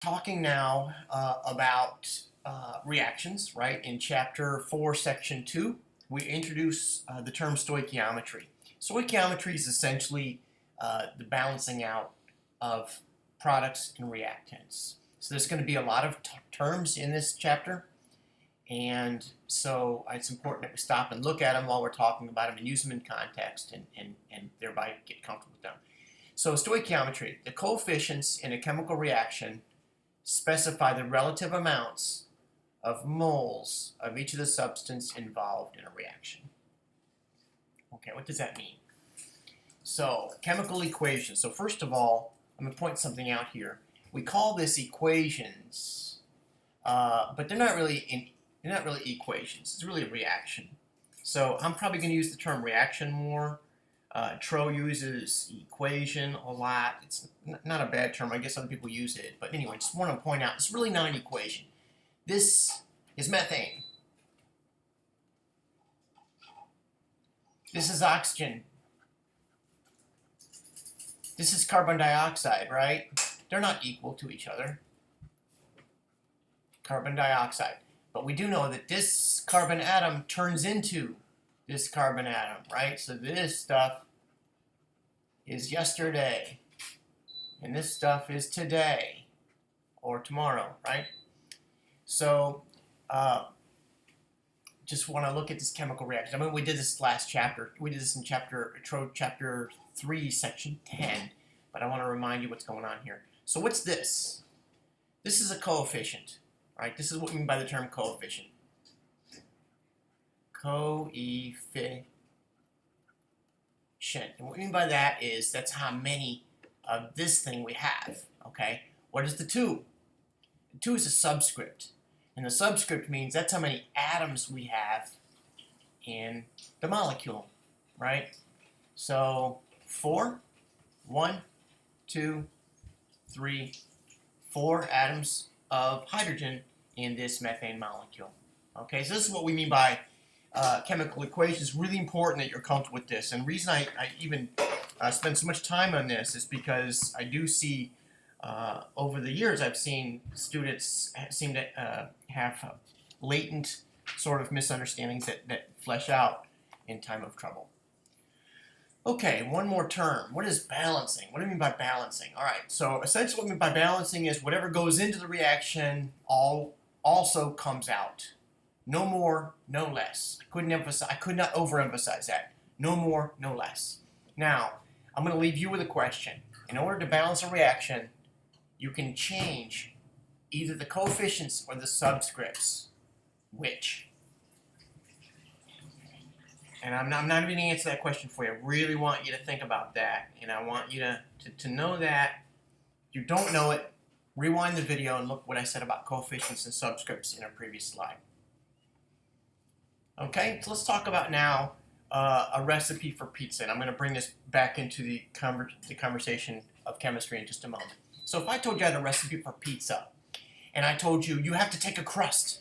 talking now about reactions, right? In chapter 4, section 2, we introduce the term stoichiometry. Stoichiometry is essentially the balancing out of products and reactants. So there's going to be a lot of terms in this chapter, and so it's important that we stop and look at them while we're talking about them and use them in context and thereby get comfortable with them. So stoichiometry, the coefficients in a chemical reaction specify the relative amounts of moles of each of the substance involved in a reaction. Okay, what does that mean? So, chemical equations. So first of all, I'm going to point something out here. We call this equations, but they're not really equations. It's really a reaction. So I'm probably going to use the term reaction more. Tro uses equation a lot. It's not a bad term. I guess other people use it. But anyway, just want to point out, it's really not an equation. This is methane. This is oxygen. This is carbon dioxide, right? They're not equal to each other. Carbon dioxide. But we do know that this carbon atom turns into this carbon atom, right? So this stuff is yesterday, and this stuff is today, or tomorrow, right? So, just want to look at this chemical reaction. I mean, we did this last chapter. We did this in chapter 3, section 10, but I want to remind you what's going on here. So what's this? This is a coefficient, right? This is what we mean by the term coefficient. Coefficient. And what we mean by that is that's how many of this thing we have, okay? What is the 2? The 2 is a subscript. And the subscript means that's how many atoms we have in the molecule, right? So 4, 1, 2, 3, 4 atoms of hydrogen in this methane molecule. Okay, so this is what we mean by chemical equations. It's really important that you're comfortable with this. And the reason I even spend so much time on this is because I do see over the years I've seen students seem to have latent sort of misunderstandings that flesh out in time of trouble. Okay, one more term. What is balancing? What do I mean by balancing? All right, so essentially what I mean by balancing is whatever goes into the reaction also comes out. No more, no less. I could not overemphasize that. No more, no less. Now, I'm going to leave you with a question. In order to balance a reaction, you can change either the coefficients or the subscripts. Which? And I'm not even going to answer that question for you. I really want you to think about that. And I want you to know that. If you don't know it, rewind the video and look what I said about coefficients and subscripts in a previous slide. Okay, so let's talk about now a recipe for pizza. And I'm going to bring this back into the conversation of chemistry in just a moment. So if I told you I had a recipe for pizza, and I told you you have to take a crust,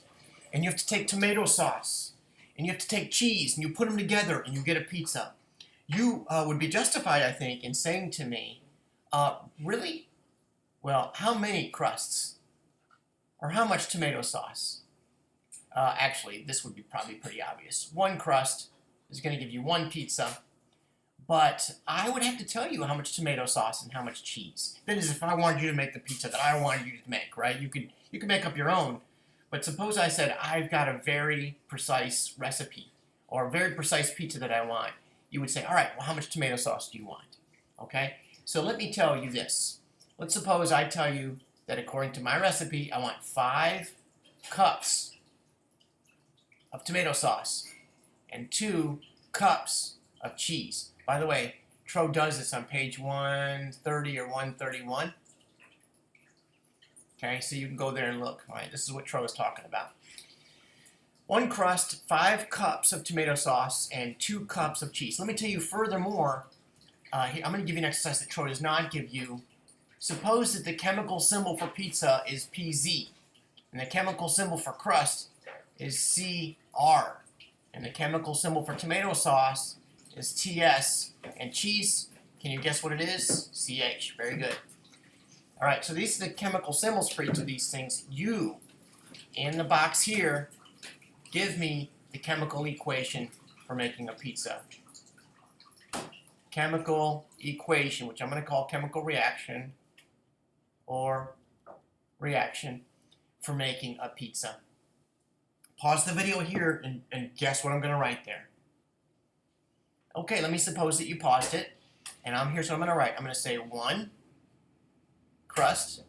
and you have to take tomato sauce, and you have to take cheese, and you put them together, and you get a pizza, you would be justified, I think, in saying to me, really? Well, how many crusts? Or how much tomato sauce? Actually, this would be probably pretty obvious. One crust is going to give you one pizza, but I would have to tell you how much tomato sauce and how much cheese. That is, if I wanted you to make the pizza that I wanted you to make, right? You could make up your own, but suppose I said I've got a very precise recipe or a very precise pizza that I want. You would say, all right, well, how much tomato sauce do you want? Okay, so let me tell you this. Let's suppose I tell you that according to my recipe, I want 5 cups of tomato sauce and 2 cups of cheese. By the way, Tro does this on page 130 or 131. Okay, so you can go there and look. All right, this is what Tro is talking about. 1 crust, 5 cups of tomato sauce, and 2 cups of cheese. Let me tell you furthermore, I'm going to give you an exercise that Tro does not give you. Suppose that the chemical symbol for pizza is PZ, and the chemical symbol for crust is CR, and the chemical symbol for tomato sauce is TS, and cheese, can you guess what it is? CH. Very good. All right, so these are the chemical symbols for each of these things. You, in the box here, give me the chemical equation for making a pizza. Chemical equation, which I'm going to call chemical reaction or reaction for making a pizza. Pause the video here and guess what I'm going to write there. Okay, let me suppose that you paused it, and I'm here, so I'm going to write. I'm going to say 1 crust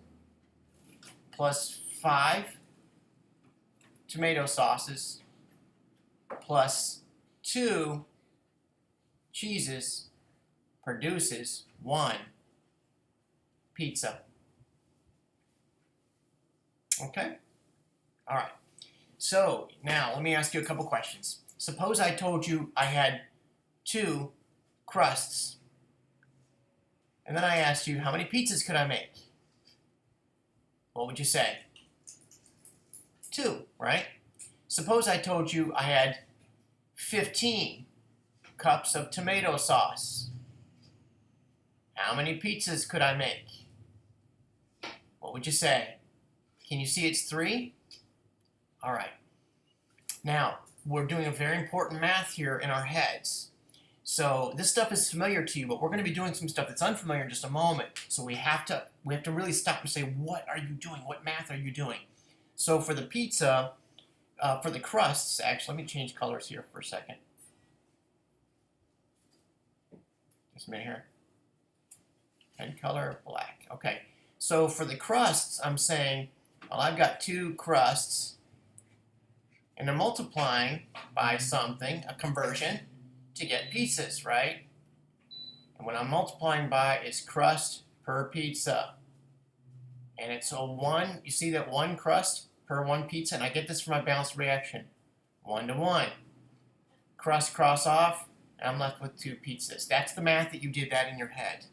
plus 5 tomato sauces plus 2 cheeses produces 1 pizza. Okay? All right. So now let me ask you a couple questions. Suppose I told you I had 2 crusts, and then I asked you how many pizzas could I make? What would you say? 2, right? Suppose I told you I had 15 cups of tomato sauce. How many pizzas could I make? What would you say? Can you see it's 3? All right. Now, we're doing a very important math here in our heads. So this stuff is familiar to you, but we're going to be doing some stuff that's unfamiliar in just a moment. So we have to really stop and say, what are you doing? What math are you doing? So for the pizza, for the crusts, actually, let me change colors here for a second. Just a minute here. Pen color, black. Okay. So for the crusts, I'm saying, well, I've got 2 crusts, and I'm multiplying by something, a conversion, to get pizzas, right? And what I'm multiplying by is crust per pizza. And it's a 1, you see that 1 crust per 1 pizza, and I get this from my balanced reaction. 1 to 1. Crust cross off, and I'm left with 2 pizzas. That's the math that you did that in your head.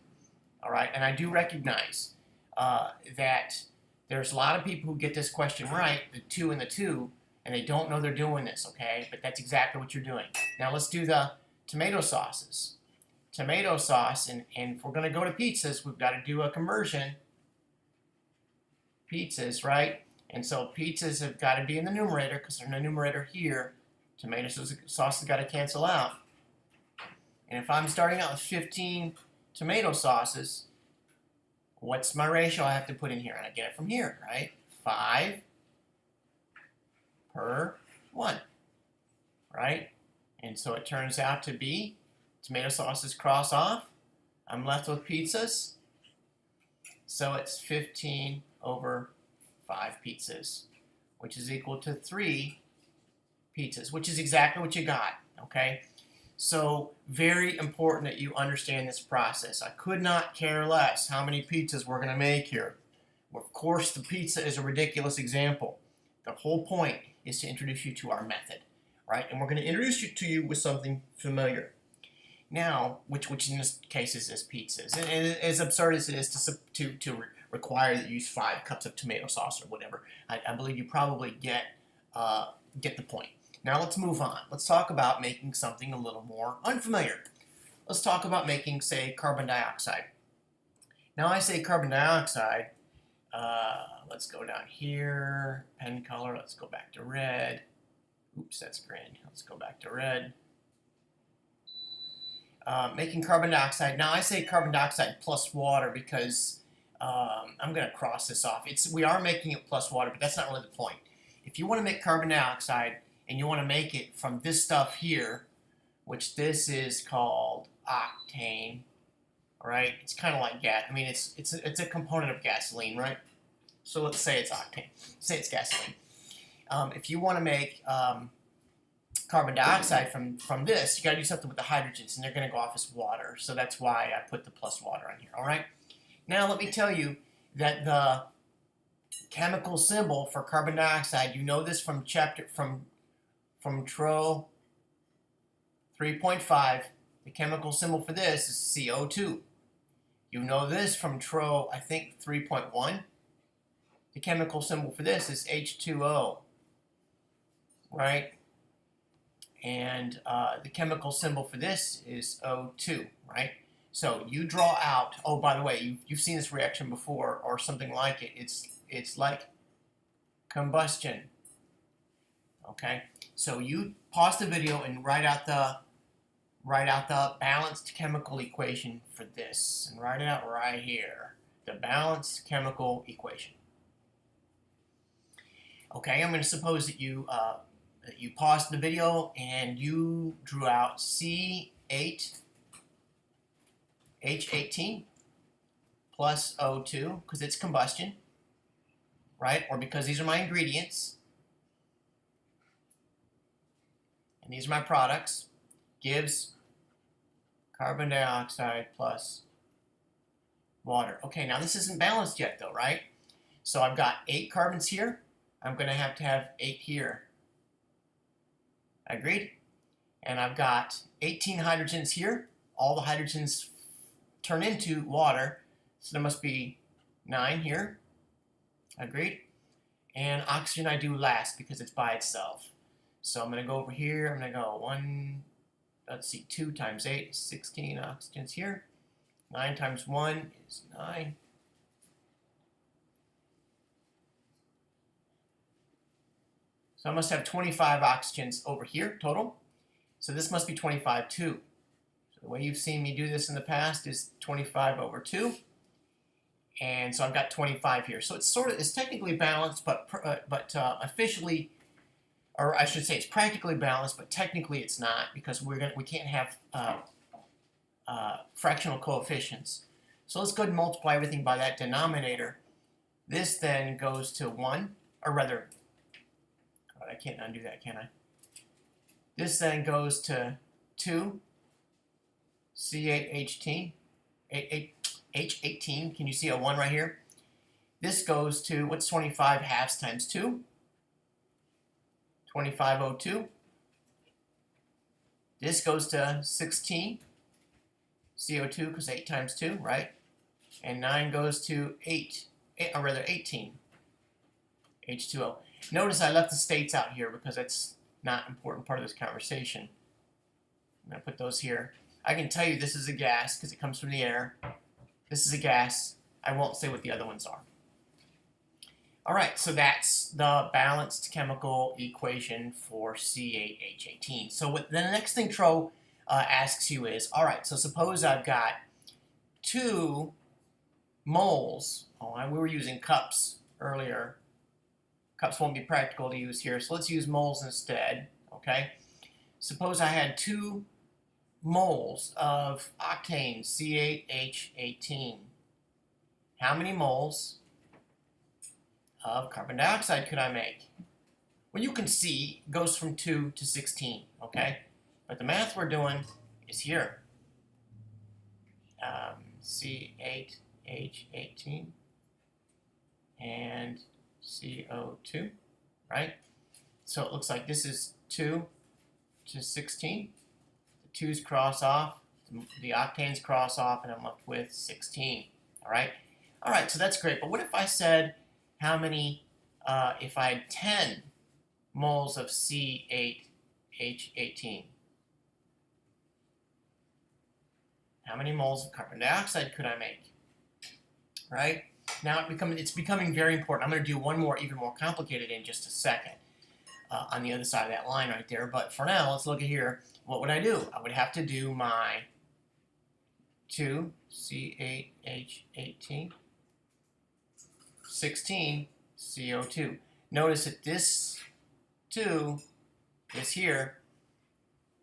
All right, and I do recognize that there's a lot of people who get this question right, the 2 and the 2, and they don't know they're doing this, okay? But that's exactly what you're doing. Now let's do the tomato sauces. Tomato sauce, and if we're going to go to pizzas, we've got to do a conversion. Pizzas, right? And so pizzas have got to be in the numerator because they're in the numerator here. Tomato sauce has got to cancel out. And if I'm starting out with 15 tomato sauces, what's my ratio I have to put in here? And I get it from here, right? 5 per 1, right? And so it turns out to be tomato sauces cross off. I'm left with pizzas. So it's 15 over 5 pizzas, which is equal to 3 pizzas, which is exactly what you got, okay? So very important that you understand this process. I could not care less how many pizzas we're going to make here. Of course, the pizza is a ridiculous example. The whole point is to introduce you to our method, right? And we're going to introduce you to you with something familiar. Now, which in this case is pizzas. And as absurd as it is to require that you use 5 cups of tomato sauce or whatever, I believe you probably get the point. Now let's move on. Let's talk about making something a little more unfamiliar. Let's talk about making, say, carbon dioxide. Now I say carbon dioxide. Let's go down here. Pen color. Let's go back to red. Oops, that's green. Let's go back to red. Making carbon dioxide. Now I say carbon dioxide plus water because I'm going to cross this off. We are making it plus water, but that's not really the point. If you want to make carbon dioxide and you want to make it from this stuff here, which this is called octane, right? It's kind of like gas. I mean, it's a component of gasoline, right? So let's say it's octane. Say it's gasoline. If you want to make carbon dioxide from this, you got to do something with the hydrogens, and they're going to go off as water. So that's why I put the plus water on here. All right. Now let me tell you that the chemical symbol for carbon dioxide, you know this from Tro 3.5. The chemical symbol for this is CO2. You know this from Tro, I think 3.1. The chemical symbol for this is H2O, right? And the chemical symbol for this is O2, right? So you draw out, oh, by the way, you've seen this reaction before or something like it. It's like combustion. Okay, so you pause the video and write out the balanced chemical equation for this, and write it out right here. The balanced chemical equation. Okay, I'm going to suppose that you paused the video and you drew out C8H18 plus O2 because it's combustion, right? Or because these are my ingredients and these are my products, gives carbon dioxide plus water. Okay, now this isn't balanced yet though, right? So I've got 8 carbons here. I'm going to have 8 here. Agreed? And I've got 18 hydrogens here. All the hydrogens turn into water, so there must be 9 here. Agreed? And oxygen I do last because it's by itself. So I'm going to go over here. I'm going to go 2 times 8 is 16 oxygens here. 9 times 1 is 9. So I must have 25 oxygens over here total. So this must be 25 too. So the way you've seen me do this in the past is 25 over 2. And so I've got 25 here. So it's technically balanced, but officially, or I should say it's practically balanced, but technically it's not because we can't have fractional coefficients. So let's go ahead and multiply everything by that denominator. This then goes to 1, or rather, I can't undo that, can I? This then goes to 2 C8H18. H18. Can you see a 1 right here? This goes to, what's 25 halves times 2? 25O2. This goes to 16 CO2 because 8 times 2, right? And 9 goes to 18 H2O. Notice I left the states out here because that's not an important part of this conversation. I'm going to put those here. I can tell you this is a gas because it comes from the air. This is a gas. I won't say what the other ones are. All right, so that's the balanced chemical equation for C8H18. So the next thing Tro asks you is, all right, so suppose I've got 2 moles. Oh, we were using cups earlier. Cups won't be practical to use here, so let's use moles instead, okay? Suppose I had 2 moles of octane, C8H18. How many moles of carbon dioxide could I make? Well, you can see it goes from 2 to 16, okay? But the math we're doing is here. C8H18 and CO2, right? So it looks like this is 2 to 16. The 2's cross off, the octanes cross off, and I'm left with 16, all right? All right, so that's great, but what if I said how many, if I had 10 moles of C8H18? How many moles of carbon dioxide could I make? Right? Now it's becoming very important. I'm going to do one more, even more complicated in just a second on the other side of that line right there. But for now, let's look at here. What would I do? I would have to do my 2 C8H18, 16 CO2. Notice that this 2 is here,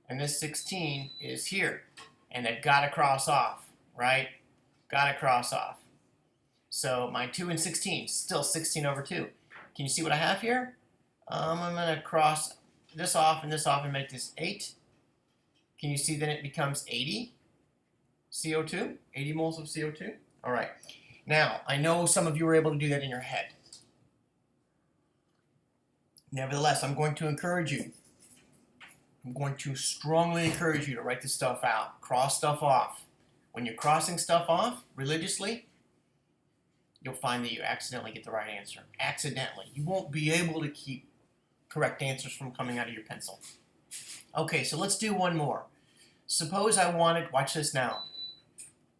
and this 16 is here. And they've got to cross off, right? Got to cross off. So my 2 and 16, still 16 over 2. Can you see what I have here? I'm going to cross this off and make this 8. Can you see then it becomes 80 CO2? 80 moles of CO2? All right. Now, I know some of you were able to do that in your head. Nevertheless, I'm going to encourage you. I'm going to strongly encourage you to write this stuff out. Cross stuff off. When you're crossing stuff off religiously, you'll find that you accidentally get the right answer. Accidentally. You won't be able to keep correct answers from coming out of your pencil. Okay, so let's do one more. Suppose I wanted, watch this now.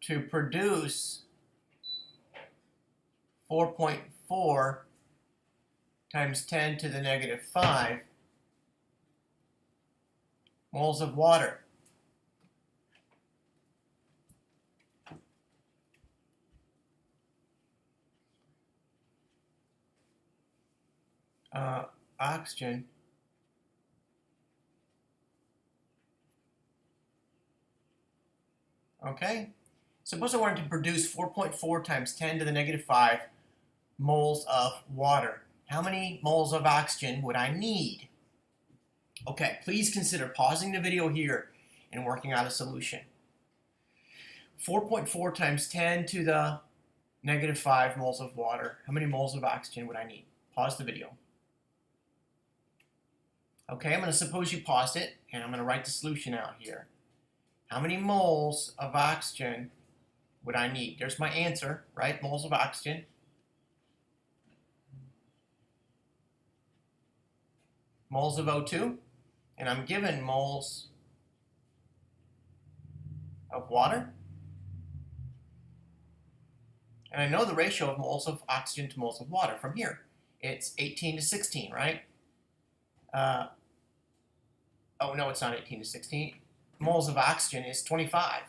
to produce 4.4 times 10 to the negative 5 moles of water. Oxygen okay? Suppose I wanted to produce 4.4 times 10 to the negative 5 moles of water. How many moles of oxygen would I need? Okay, please consider pausing the video here and working out a solution. 4.4 times 10 to the negative 5 moles of water. How many moles of oxygen would I need? Pause the video. Okay, I'm going to suppose you paused it, and I'm going to write the solution out here. How many moles of oxygen would I need? There's my answer, right? Moles of oxygen. Moles of O2. And I'm given moles of water. And I know the ratio of moles of oxygen to moles of water from here. It's 18 to 16, right? Oh, no, it's not 18 to 16. Moles of oxygen is 25.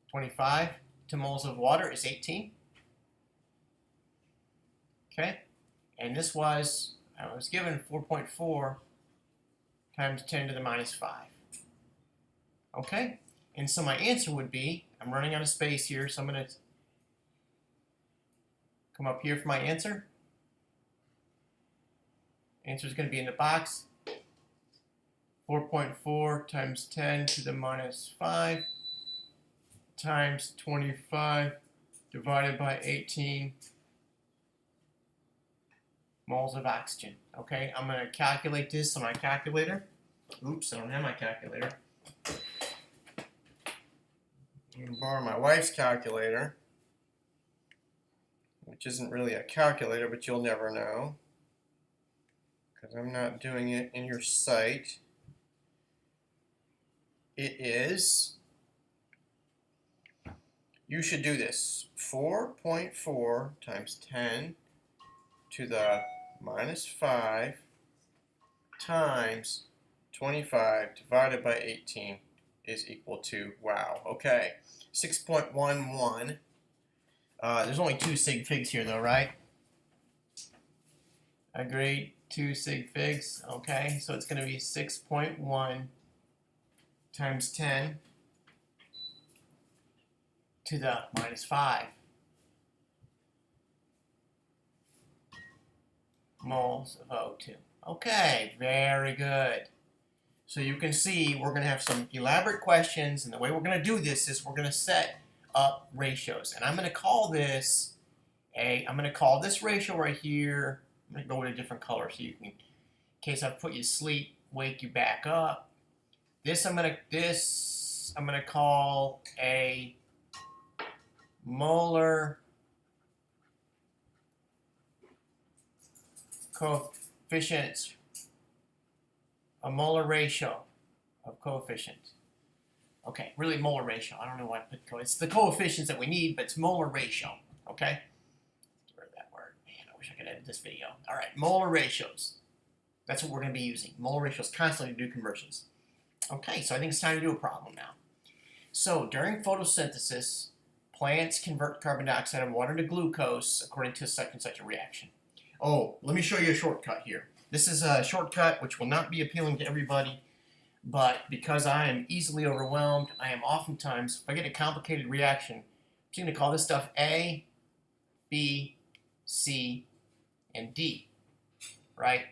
25 to moles of water is 18. Okay? And this was, I was given 4.4 times 10 to the minus 5. Okay? And so my answer would be, I'm running out of space here, so I'm going to come up here for my answer. Answer is going to be in the box. 4.4 times 10 to the minus 5 times 25 divided by 18 moles of oxygen. Okay, I'm going to calculate this on my calculator. Oops, I don't have my calculator. I'm going to borrow my wife's calculator, which isn't really a calculator, but you'll never know because I'm not doing it in your site. It is, you should do this, 4.4 times 10 to the minus 5 times 25 divided by 18 is equal to, wow, okay, 6.11. There's only 2 sig figs here though, right? Agreed, 2 sig figs, okay, so it's going to be 6.1 times 10 to the minus 5 moles of O2. Okay, very good. So you can see we're going to have some elaborate questions, and the way we're going to do this is we're going to set up ratios. And I'm going to call this I'm going to call this ratio right here, I'm going to go with a different color so you can, in case I put you to sleep, wake you back up. This I'm gonna call a molar coefficient, a molar ratio of coefficients. Okay, really molar ratio. I don't know why I put it's the coefficients that we need, but it's molar ratio. Okay, get rid of that word. Man, I wish I could edit this video. All right, molar ratios. That's what we're going to be using. Molar ratios constantly to do conversions. Okay, so I think it's time to do a problem now. So during photosynthesis, plants convert carbon dioxide and water into glucose according to such and such a reaction. Oh, let me show you a shortcut here. This is a shortcut which will not be appealing to everybody, but because I am easily overwhelmed, I am oftentimes, if I get a complicated reaction, I'm just going to call this stuff A, B, C, and D, right?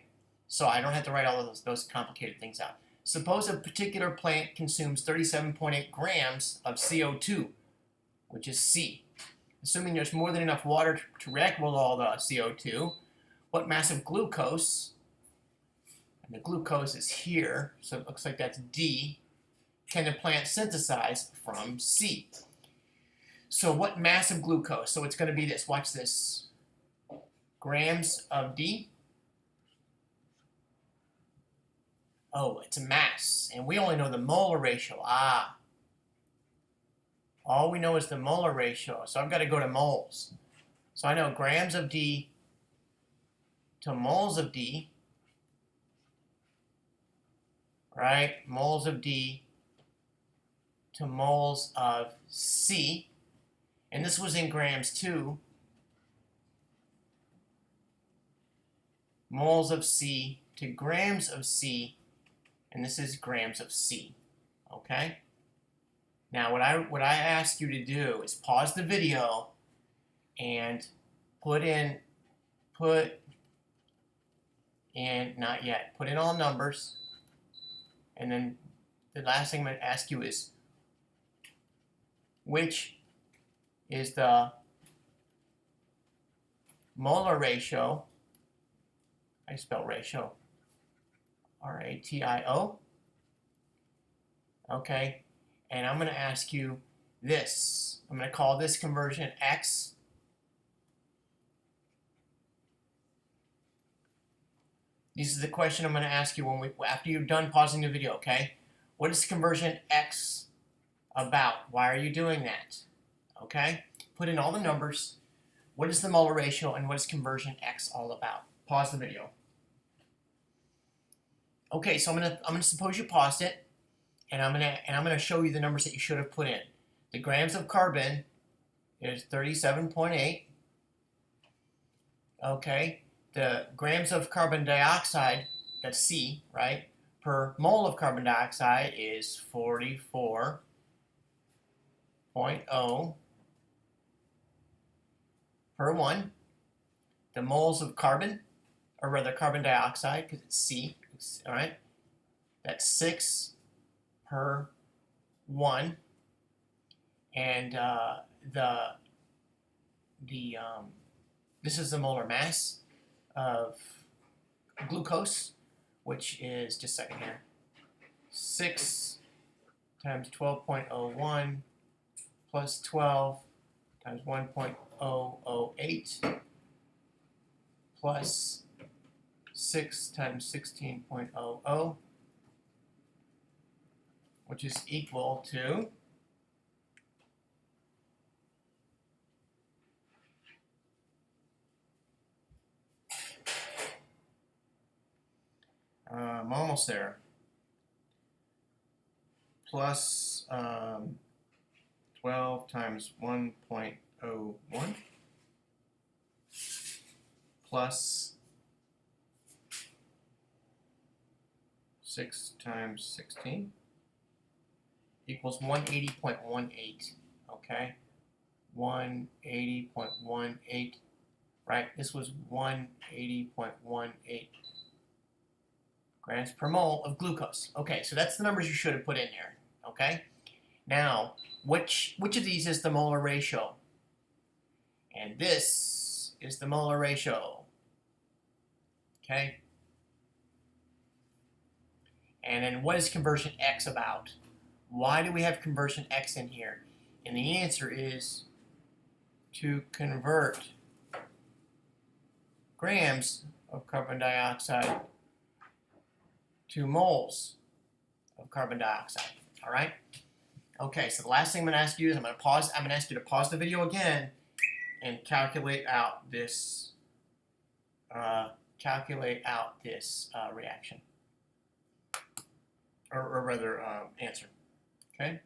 So I don't have to write all of those complicated things out. Suppose a particular plant consumes 37.8 grams of CO2, which is C. Assuming there's more than enough water to react with all the CO2, what mass of glucose, and the glucose is here, so it looks like that's D, can the plant synthesize from C? So what mass of glucose? So it's going to be this, watch this, grams of D. Oh, it's a mass, and we only know the molar ratio. Ah, All we know is the molar ratio, so I've got to go to moles. So I know grams of D to moles of D, right? Moles of D to moles of C, and this was in grams too. Moles of C to grams of C, and this is grams of C, okay? Now what I ask you to do is pause the video and put in, not yet, put in all numbers, and then the last thing I'm going to ask you is, which is the molar ratio, I spell ratio, R-A-T-I-O, okay, and I'm going to ask you this. I'm going to call this conversion X. This is the question I'm going to ask you after you're done pausing the video, okay? What is conversion X about? Why are you doing that? Okay? Put in all the numbers. What is the molar ratio and what is conversion X all about? Pause the video. Okay, so I'm gonna suppose you paused it, and I'm gonna show you the numbers that you should have put in. The grams of carbon is 37.8. Okay. The grams of carbon dioxide, that's C, right, per mole of carbon dioxide is 44.0 per 1. The moles of carbon, or rather carbon dioxide, because it's C, all right, that's 6 per 1. And this is the molar mass of glucose, which is, just a second here, 6 times 12.01 plus 12 times 1.008 plus 6 times 16.00, which is equal to I'm almost there. Plus 12 times 1.01 plus 6 times 16 equals 180.18. Okay, 180.18. Right, this was 180.18 grams per mole of glucose. Okay, so that's the numbers you should have put in there. Okay, now which of these is the molar ratio? And this is the molar ratio. Okay, and then what is conversion X about? Why do we have conversion X in here? And the answer is to convert grams of carbon dioxide to moles of carbon dioxide. All right? Okay, so the last thing I'm going to ask you is I'm going to ask you to pause the video again and calculate out this reaction. Or rather, answer. Okay?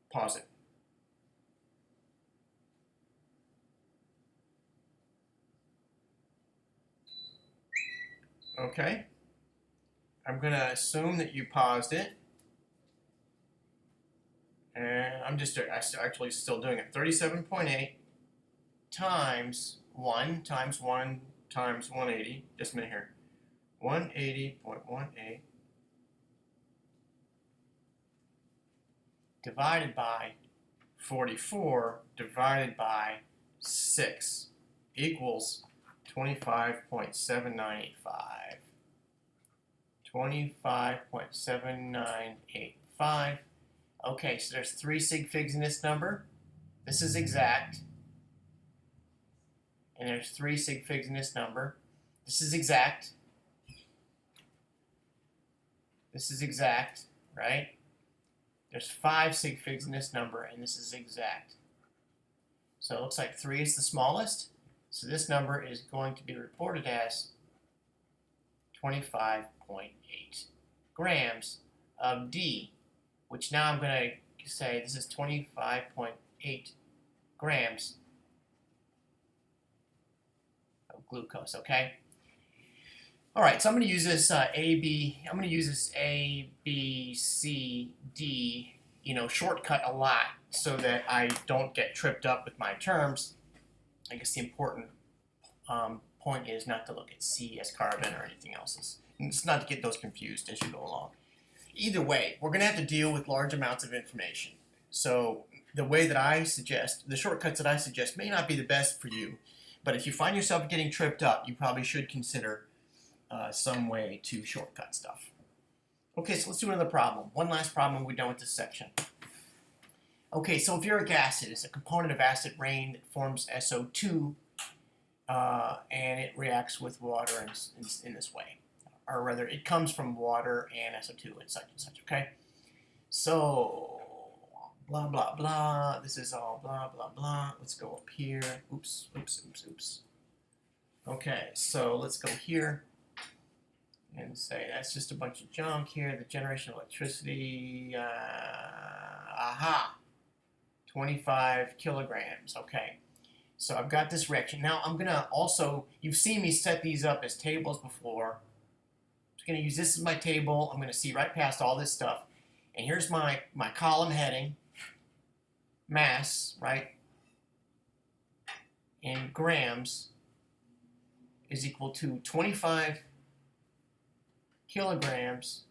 Pause it. Okay, I'm going to assume that you paused it, and I'm actually still doing it. 37.8 times 1 times 1 times 180, just a minute here, 180.18 divided by 44 divided by 6 equals 25.7985. 25.7985. Okay, so there's 3 sig figs in this number. This is exact. And there's 3 sig figs in this number. This is exact. This is exact, right? There's 5 sig figs in this number, and this is exact. So it looks like 3 is the smallest. So this number is going to be reported as 25.8 grams of D, which now I'm going to say this is 25.8 grams of glucose, okay? All right, so I'm going to use this I'm going to use this A, B, C, D, shortcut a lot so that I don't get tripped up with my terms. I guess the important point is not to look at C as carbon or anything else. It's not to get those confused as you go along. Either way, we're going to have to deal with large amounts of information. So the way that I suggest, the shortcuts that I suggest may not be the best for you, but if you find yourself getting tripped up, you probably should consider some way to shortcut stuff. Okay, so let's do another problem. One last problem, we're done with this section. Okay, sulfuric acid is a component of acid rain that forms SO2, and it reacts with water in this way. Or rather, it comes from water and SO2 and such, okay? So, blah, blah, blah. This is all blah, blah, blah. Let's go up here. Oops. Okay, so let's go here and say that's just a bunch of junk here. The generation of electricity, 25 kilograms. Okay, so I've got this reaction. Now I'm gonna also, you've seen me set these up as tables before. I'm just gonna use this as my table. I'm gonna see right past all this stuff. And here's my column heading, mass, right, in grams is equal to 25 kilograms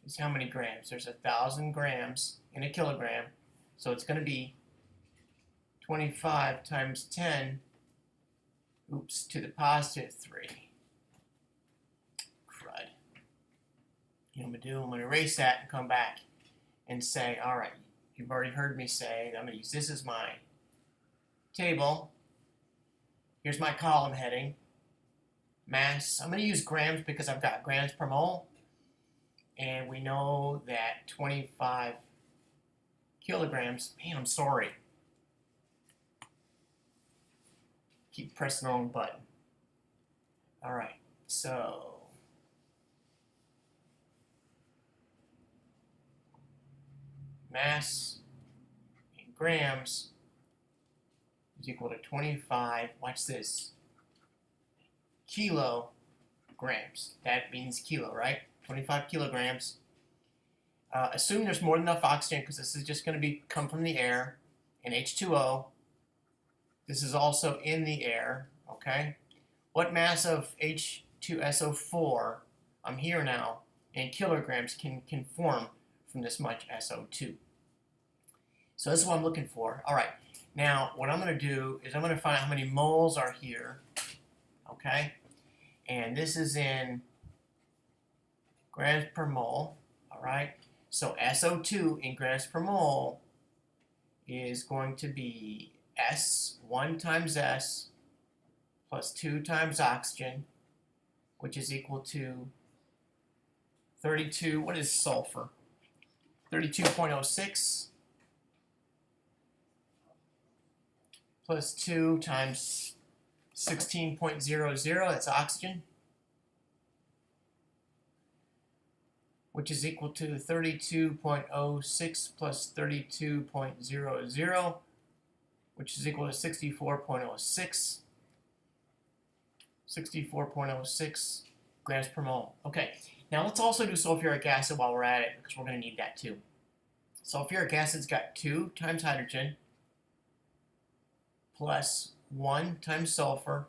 is how many grams? There's 1,000 grams in a kilogram, so it's going to be 25 times 10, to the positive 3. Crud. You know what I'm going to erase that and come back and say, all right, you've already heard me say that I'm going to use this as my table. Here's my column heading. Mass, I'm going to use grams because I've got grams per mole, and we know that 25 kilograms, man, I'm sorry. Keep pressing the wrong button. All right, so mass in grams is equal to 25, watch this, kilograms. That means kilo, right? 25 kilograms. Assume there's more than enough oxygen because this is just going to come from the air and H2O. This is also in the air, okay? What mass of H2SO4, I'm here now, in kilograms can form from this much SO2? So this is what I'm looking for. All right, now what I'm going to do is I'm going to find out how many moles are here, okay? And this is in grams per mole, all right? So SO2 in grams per mole is going to be S, 1 times S, plus 2 times oxygen, which is equal to 32, what is sulfur? 32.06 plus 2 times 16.00, that's oxygen, which is equal to 32.06 plus 32.00, which is equal to 64.06. 64.06 grams per mole. Okay, now let's also do sulfuric acid while we're at it, because we're going to need that too. Sulfuric acid's got 2 times hydrogen plus 1 times sulfur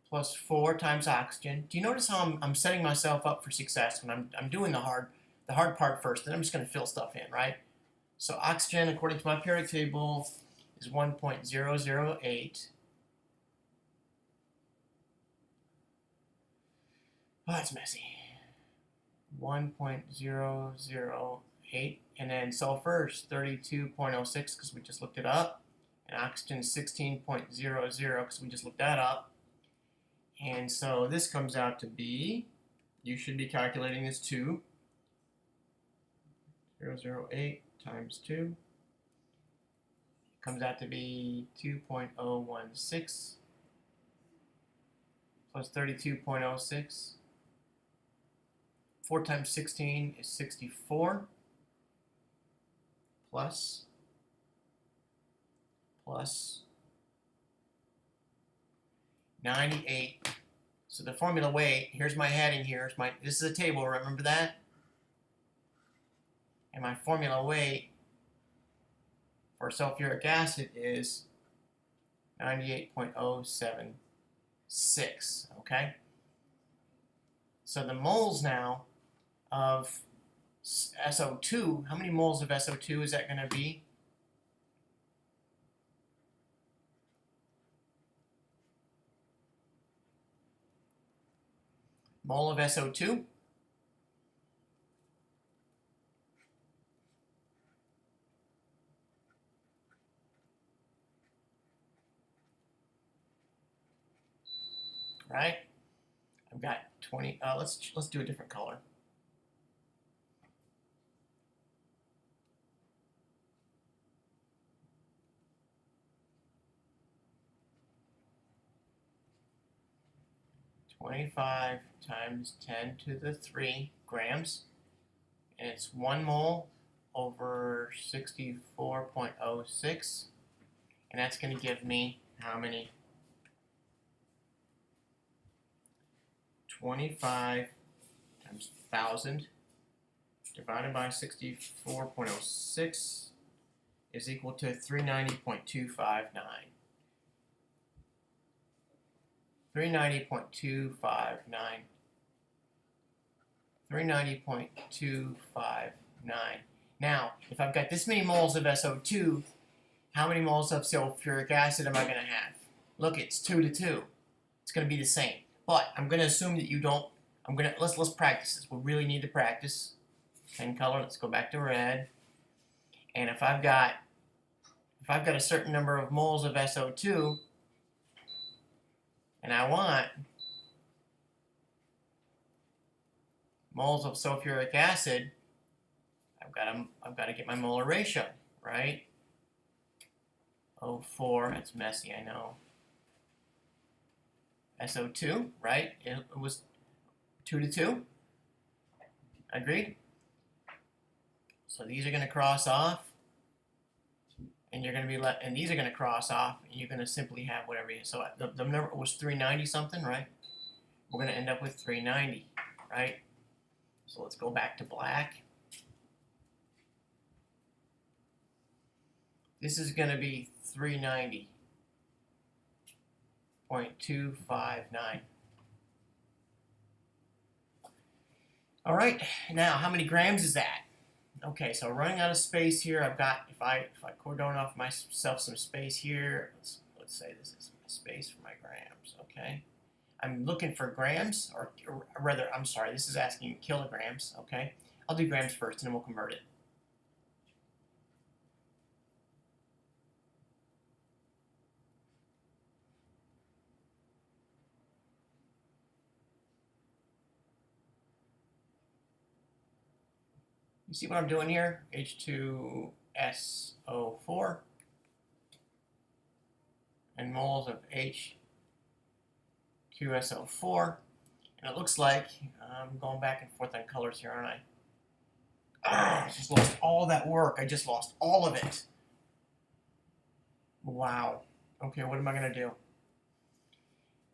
plus 4 times oxygen. Do you notice how I'm setting myself up for success when I'm doing the hard part first, then I'm just going to fill stuff in, right? So oxygen, according to my periodic table, is 1.008. Oh, that's messy. 1.008, and then sulfur is 32.06 because we just looked it up, and oxygen is 16.00 because we just looked that up. And so this comes out to be, you should be calculating this too, 0.008 times 2 comes out to be 2.016 plus 32.06. 4 times 16 is 64 plus 98. So the formula weight, here's my heading here. This is a table, remember that? And my formula weight for sulfuric acid is 98.076, okay? So the moles now of SO2, how many moles of SO2 is that going to be? Mole of SO2? Right? I've got 20. Let's do a different color. (25 times 10 to the 3 grams), and it's 1 mole over 64.06, and that's going to give me how many? 25 times 1,000 divided by 64.06 is equal to 390.259. 390.259. 390.259. Now, if I've got this many moles of SO2, how many moles of sulfuric acid am I going to have? Look, it's 2 to 2. It's going to be the same. But I'm going to assume that you don't. Let's practice this. We really need to practice. Pen color. Let's go back to red. And if I've got a certain number of moles of SO2, and I want moles of sulfuric acid, I've got to get my molar ratio, right? 0.04. That's messy, I know. SO2, right? It was 2 to 2. Agreed? So these are going to cross off, and you're going to be and these are going to cross off, and you're going to simply have whatever you. So the number was 390 something, right? We're going to end up with 390, right? So let's go back to black. This is going to be 390.259. All right, now how many grams is that? Okay, so running out of space here, I've got, if I cordon off myself some space here, let's say this is my space for my grams, okay? I'm looking for grams, or rather, I'm sorry, this is asking kilograms, okay? I'll do grams first, and then we'll convert it. You see what I'm doing here? H2SO4 and moles of H2SO4. And it looks like I'm going back and forth on colors here, aren't I? I just lost all that work. I just lost all of it. Wow. Okay, what am I going to do?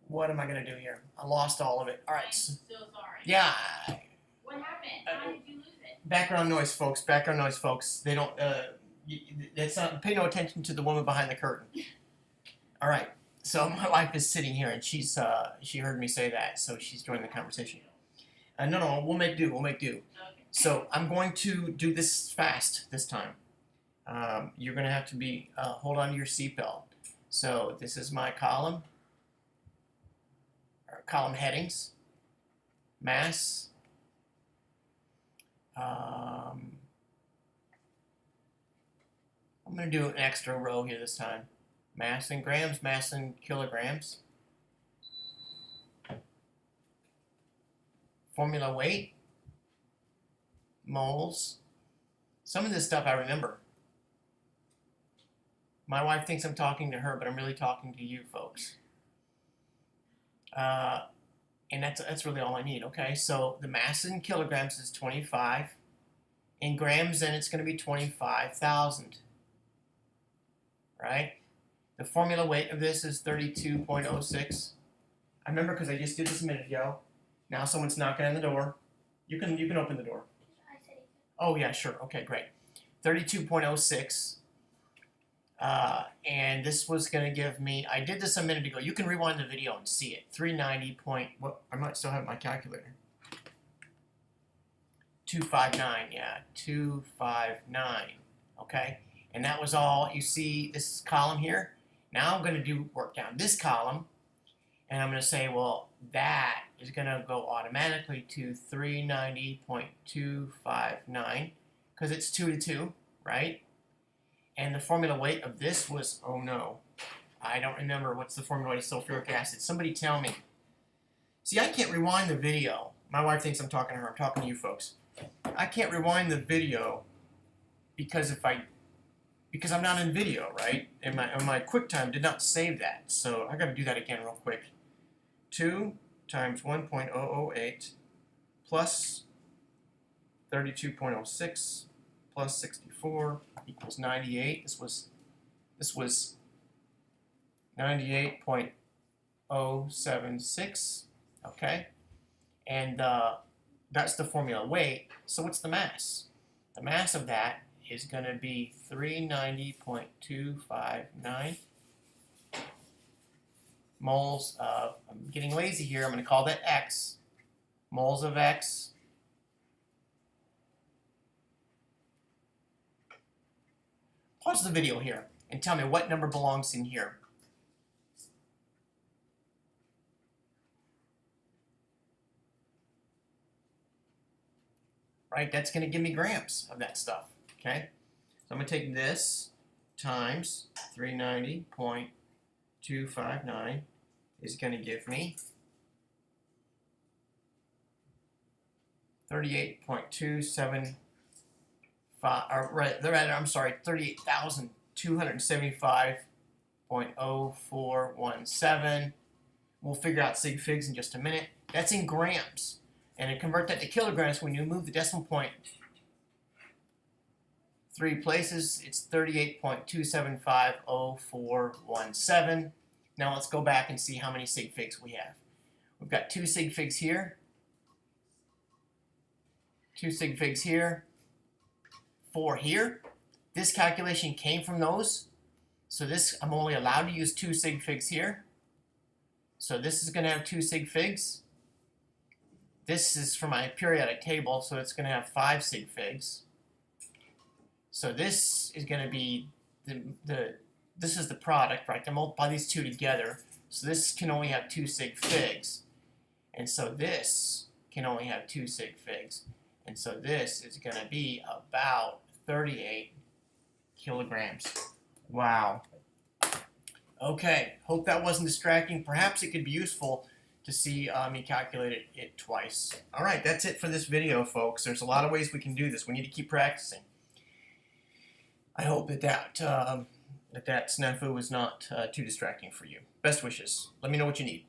What am I going to do here? I lost all of it. All right. I'm so sorry. Yeah. What happened? How did you lose it? Background noise, folks. Background noise, folks. They don't. It's not. Pay no attention to the woman behind the curtain. All right. So my wife is sitting here, and she heard me say that, so she's joining the conversation. No, we'll make do. We'll make do. Okay. So I'm going to do this fast this time. You're going to have to be hold on to your seatbelt. So this is my column. Or column headings. Mass. I'm going to do an extra row here this time. Mass in grams, mass in kilograms. Formula weight, moles, Some of this stuff I remember. My wife thinks I'm talking to her, but I'm really talking to you folks. And that's really all I need, okay? So the mass in kilograms is 25. In grams, then it's going to be 25,000. Right? The formula weight of this is 32.06. I remember because I just did this a minute ago. Now someone's knocking on the door. You can open the door. Oh yeah, sure. Okay, great. 32.06. And this was going to give me, I did this a minute ago. You can rewind the video and see it. 390 point, what, I might still have my calculator. 259, yeah, 259, okay? And that was all, you see this column here? Now I'm going to do work down this column, and I'm going to say, well, that is going to go automatically to 390.259, because it's 2 to 2, right? And the formula weight of this was, oh no, I don't remember what's the formula weight of sulfuric acid. Somebody tell me. See, I can't rewind the video. My wife thinks I'm talking to her. I'm talking to you folks. I can't rewind the video because I'm not in video, right? And my QuickTime did not save that. So I got to do that again real quick. 2 times 1.008 plus 32.06 plus 64 equals 98. This was 98.076. Okay, and that's the formula weight. So what's the mass? The mass of that is going to be 390.259 moles of, I'm getting lazy here, I'm going to call that X. Moles of X pause the video here and tell me what number belongs in here. Right, that's going to give me grams of that stuff, okay? So I'm going to take this times 390.259 is going to give me 38.275, or rather, I'm sorry, 38,275.0417. We'll figure out sig figs in just a minute. That's in grams. And to convert that to kilograms, when you move the decimal point 3 places, it's 38.2750417. Now let's go back and see how many sig figs we have. We've got 2 sig figs here, 2 sig figs here, 4 here. This calculation came from those. So this, I'm only allowed to use 2 sig figs here. So this is going to have 2 sig figs. This is for my periodic table, so it's going to have 5 sig figs. So this is going to be this is the product, right? To multiply these two together. So this can only have 2 sig figs. And so this can only have 2 sig figs. And so this is going to be about 38 kilograms. Wow. Okay, hope that wasn't distracting. Perhaps it could be useful to see me calculate it twice. All right, that's it for this video, folks. There's a lot of ways we can do this. We need to keep practicing. I hope that snafu was not too distracting for you. Best wishes. Let me know what you need.